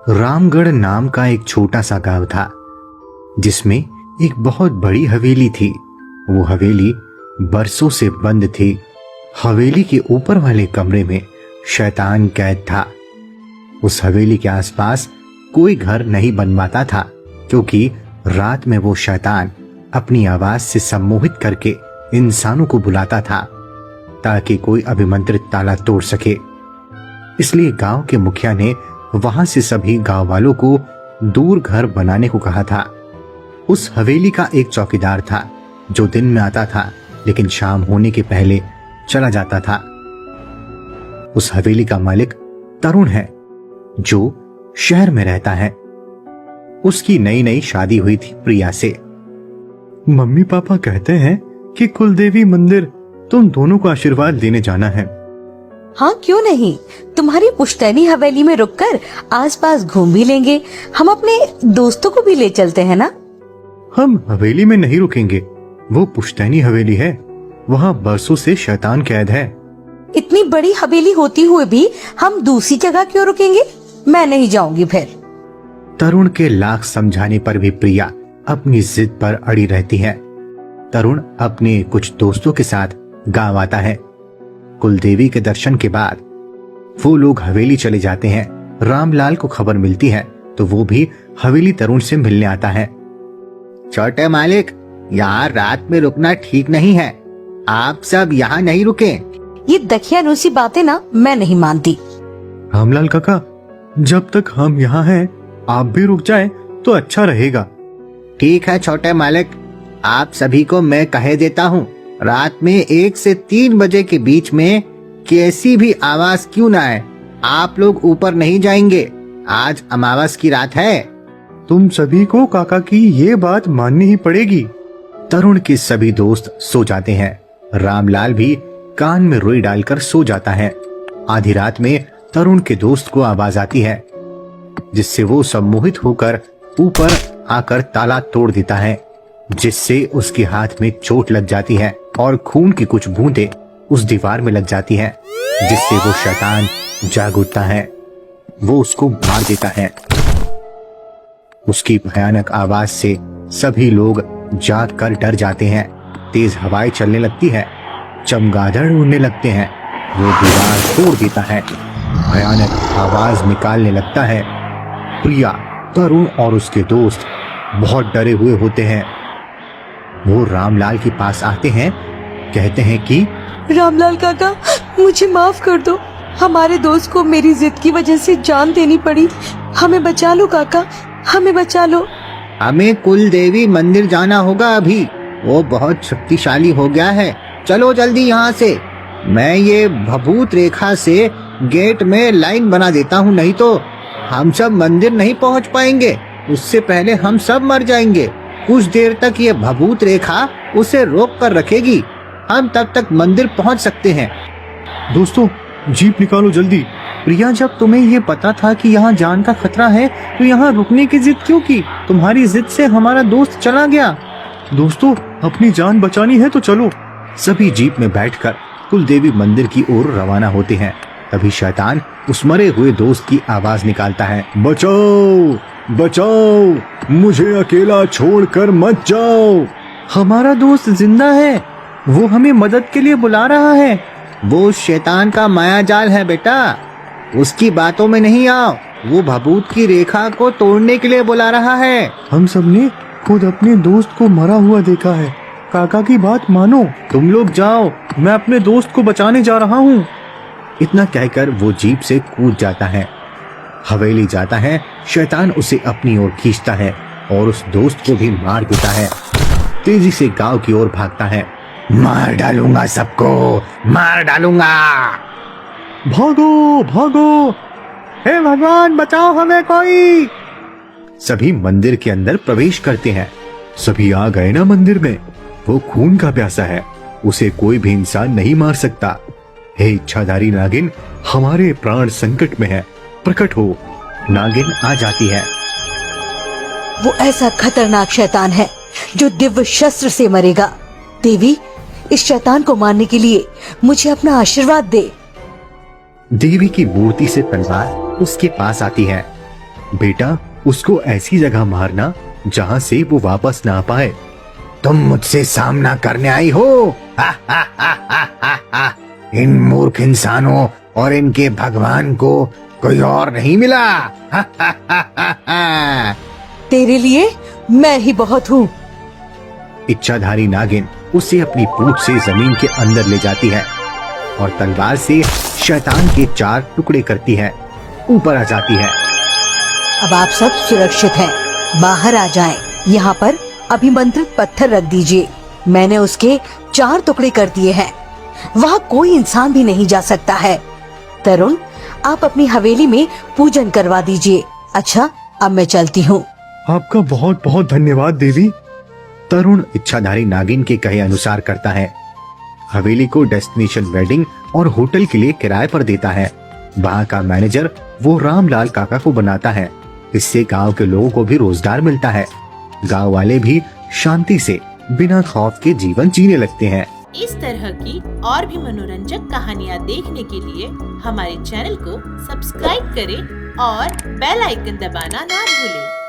रामगढ़ नाम का एक छोटा सा गांव था जिसमें एक बहुत बड़ी हवेली थी। वो हवेली बरसों से बंद थी। हवेली के ऊपर वाले कमरे में शैतान कैद था। उस हवेली के आसपास कोई घर नहीं बनवाता था क्योंकि रात में वो शैतान अपनी आवाज से सम्मोहित करके इंसानों को बुलाता था ताकि कोई अभिमंत्रित ताला तोड़ सके। इसलिए गांव के मुखिया ने वहां से सभी गांव वालों को दूर घर बनाने को कहा था। उस हवेली का एक चौकीदार था जो दिन में आता था लेकिन शाम होने के पहले चला जाता था। उस हवेली का मालिक तरुण है जो शहर में रहता है। उसकी नई नई शादी हुई थी प्रिया से। मम्मी पापा कहते हैं कि कुलदेवी मंदिर तुम दोनों को आशीर्वाद देने जाना है। हाँ क्यों नहीं, तुम्हारी पुश्तैनी हवेली में रुककर आसपास घूम भी लेंगे। हम अपने दोस्तों को भी ले चलते हैं ना। हम हवेली में नहीं रुकेंगे, वो पुश्तैनी हवेली है, वहाँ बरसों से शैतान कैद है। इतनी बड़ी हवेली होती हुए भी हम दूसरी जगह क्यों रुकेंगे? मैं नहीं जाऊंगी फिर। तरुण के लाख समझाने पर भी प्रिया अपनी जिद पर अड़ी रहती है। तरुण अपने कुछ दोस्तों के साथ गांव आता है। कुलदेवी के दर्शन के बाद वो लोग हवेली चले जाते हैं। रामलाल को खबर मिलती है तो वो भी हवेली तरुण से मिलने आता है। छोटे मालिक, यहाँ रात में रुकना ठीक नहीं है, आप सब यहाँ नहीं रुके। ये दखियानुसी बातें ना मैं नहीं मानती। रामलाल काका, जब तक हम यहाँ हैं, आप भी रुक जाएं तो अच्छा रहेगा। ठीक है छोटे मालिक, आप सभी को मैं कह देता हूँ, रात में 1 से 3 बजे के बीच में कैसी भी आवाज क्यों ना आए, आप लोग ऊपर नहीं जाएंगे। आज अमावस की रात है। तुम सभी को काका की ये बात माननी ही पड़ेगी। तरुण के सभी दोस्त सो जाते हैं। रामलाल भी कान में रुई डालकर सो जाता है। आधी रात में तरुण के दोस्त को आवाज आती है जिससे वो सम्मोहित होकर ऊपर आकर ताला तोड़ देता है, जिससे उसके हाथ में चोट लग जाती है और खून की कुछ बूंदें उस दीवार में लग जाती है, जिससे वो शैतान जाग उठता है। वो उसको मार देता है। उसकी भयानक आवाज से सभी लोग जाग कर डर जाते हैं। तेज हवाएं चलने लगती है, चमगादड़ उड़ने लगते हैं। वो दीवार तोड़ देता है, भयानक आवाज निकालने लगता है। प्रिया, तरुण और उसके दोस्त बहुत डरे हुए होते हैं। वो रामलाल के पास आते हैं, कहते हैं कि रामलाल काका, मुझे माफ कर दो। हमारे दोस्त को मेरी जिद की वजह से जान देनी पड़ी। हमें बचा लो काका, हमें बचा लो। हमें कुलदेवी मंदिर जाना होगा अभी, वो बहुत शक्तिशाली हो गया है। चलो जल्दी यहाँ से। मैं ये भभूत रेखा से गेट में लाइन बना देता हूँ, नहीं तो हम सब मंदिर नहीं पहुँच पाएंगे। उससे पहले हम सब मर जाएंगे। कुछ देर तक ये भभूत रेखा उसे रोक कर रखेगी। हम तब तक मंदिर पहुँच सकते हैं। दोस्तों, जीप निकालो जल्दी। प्रिया, जब तुम्हें ये पता था कि यहाँ जान का खतरा है तो यहाँ रुकने की जिद क्यों की? तुम्हारी जिद से हमारा दोस्त चला गया। दोस्तों, अपनी जान बचानी है तो चलो। सभी जीप में बैठकर कुलदेवी मंदिर की ओर रवाना होते हैं। तभी शैतान उस मरे हुए दोस्त की आवाज निकालता है, बचाओ बचाओ, मुझे अकेला छोड़कर मत जाओ। हमारा दोस्त जिंदा है, वो हमें मदद के लिए बुला रहा है। वो शैतान का मायाजाल है बेटा, उसकी बातों में नहीं आओ। वो भभूत की रेखा को तोड़ने के लिए बुला रहा है। हम सबने खुद अपने दोस्त को मरा हुआ देखा है। काका की बात मानो। तुम लोग जाओ, मैं अपने दोस्त को बचाने जा रहा हूँ। इतना कहकर वो जीप से कूद जाता है। हवेली जाता है। शैतान उसे अपनी ओर खींचता है और उस दोस्त को भी मार देता है। तेजी से गांव की ओर भागता है। मार डालूंगा सबको, मार डालूंगा। भागो भागो, हे भगवान बचाओ हमें कोई। सभी मंदिर के अंदर प्रवेश करते हैं। सभी आ गए ना मंदिर में। वो खून का प्यासा है, उसे कोई भी इंसान नहीं मार सकता। हे इच्छाधारी नागिन, हमारे प्राण संकट में है, प्रकट हो। नागिन आ जाती है। वो ऐसा खतरनाक शैतान है जो दिव्य शस्त्र से मरेगा। देवी, इस शैतान को मारने के लिए मुझे अपना आशीर्वाद दे। देवी की मूर्ति से तलवार उसके पास आती है। बेटा उसको ऐसी जगह मारना जहाँ से वो वापस ना पाए। तुम मुझसे सामना करने आई हो? हा, हा, हा, हा, हा, हा। इन मूर्ख इंसानों और इनके भगवान को कोई और नहीं मिला। हा, हा, हा, हा, हा। तेरे लिए मैं ही बहुत हूँ। इच्छाधारी नागिन उसे अपनी पूंछ से जमीन के अंदर ले जाती है और तलवार से शैतान के 4 टुकड़े करती है, ऊपर आ जाती है। अब आप सब सुरक्षित हैं, बाहर आ जाएं। यहाँ पर अभिमंत्रित पत्थर रख दीजिए, मैंने उसके 4 टुकड़े कर दिए हैं, वहाँ कोई इंसान भी नहीं जा सकता है। तरुण, आप अपनी हवेली में पूजन करवा दीजिए। अच्छा, अब मैं चलती हूँ। आपका बहुत बहुत धन्यवाद देवी। तरुण इच्छाधारी नागिन के कहे अनुसार करता है, हवेली को डेस्टिनेशन वेडिंग और होटल के लिए किराए पर देता है। वहाँ का मैनेजर वो रामलाल काका को बनाता है। इससे गांव के लोगों को भी रोजगार मिलता है। गांव वाले भी शांति से बिना खौफ के जीवन जीने लगते हैं। इस तरह की और भी मनोरंजक कहानियाँ देखने के लिए हमारे चैनल को सब्सक्राइब करें और बेल आइकन दबाना ना भूलें।